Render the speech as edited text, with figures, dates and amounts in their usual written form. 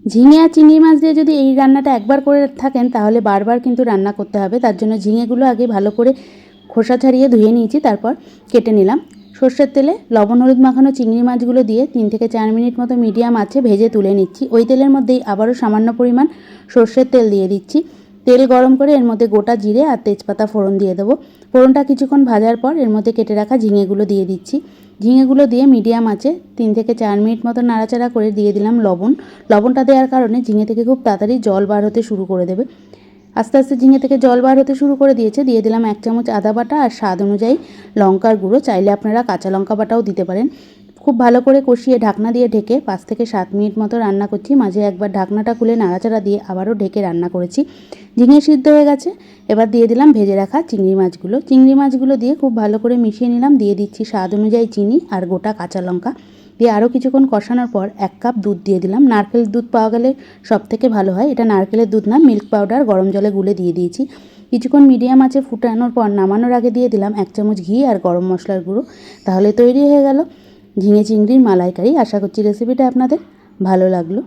ঝিঙে আর চিংড়ি মাছ দিয়ে যদি এই রান্নাটা একবার করে থাকেন তাহলে বারবার কিন্তু রান্না করতে হবে। তার জন্য ঝিঙেগুলো আগে ভালো করে খোসা ছাড়িয়ে ধুয়ে নিয়েছি, তারপর কেটে নিলাম। সর্ষের তেলে লবণ হলুদ মাখানো চিংড়ি মাছগুলো দিয়ে 3 থেকে 4 মিনিট মতো মিডিয়াম আঁচে ভেজে তুলে নিচ্ছি। ওই তেলের মধ্যেই আবারও সামান্য পরিমাণ সর্ষের তেল দিয়ে দিচ্ছি। তেল গরম করে এর মধ্যে গোটা জিরে আর তেজপাতা ফোড়ন দিয়ে দেবো। ফোড়নটা কিছুক্ষণ ভাজার পর এর মধ্যে কেটে রাখা ঝিঙেগুলো দিয়ে দিচ্ছি। ঝিঙেগুলো দিয়ে মিডিয়াম আঁচে 3 থেকে 4 মিনিট মতো নাড়াচাড়া করে দিয়ে দিলাম লবণ। লবণটা দেওয়ার কারণে ঝিঙে থেকে খুব তাড়াতাড়ি জল বার হতে শুরু করে দেবে। আস্তে আস্তে ঝিঙে থেকে জল বার হতে শুরু করে দিয়েছে। দিয়ে দিলাম 1 চামচ আদা বাটা আর স্বাদ অনুযায়ী লঙ্কার গুঁড়ো, চাইলে আপনারা কাঁচা লঙ্কা বাটাও দিতে পারেন। খুব ভালো করে কষিয়ে ঢাকনা দিয়ে ঢেকে 5 থেকে 7 মিনিট মতো রান্না করছি। মাঝে একবার ঢাকনাটা খুলে নাড়াচাড়া দিয়ে আবারও ঢেকে রান্না করেছি। ঝিঙে সিদ্ধ হয়ে গেছে। এবার দিয়ে দিলাম ভেজে রাখা চিংড়ি মাছগুলো। চিংড়ি মাছগুলো দিয়ে খুব ভালো করে মিশিয়ে নিলাম। দিয়ে দিচ্ছি স্বাদ অনুযায়ী চিনি আর গোটা কাঁচা লঙ্কা। দিয়ে আরও কিছুক্ষণ কষানোর পর 1 কাপ দুধ দিয়ে দিলাম। নারকেলের দুধ পাওয়া গেলে সবথেকে ভালো হয়। এটা নারকেলের দুধ না, মিল্ক পাউডার গরম জলে গুলে দিয়ে দিয়েছি। কিছুক্ষণ মিডিয়াম আঁচে ফুটানোর পর নামানোর আগে দিয়ে দিলাম 1 চামচ ঘি আর গরম মশলার গুঁড়ো। তাহলে তৈরি হয়ে গেল ঝিঙে চিংড়ির মালাইকারি। আশা করছি রেসিপিটা আপনাদের ভালো লাগলো।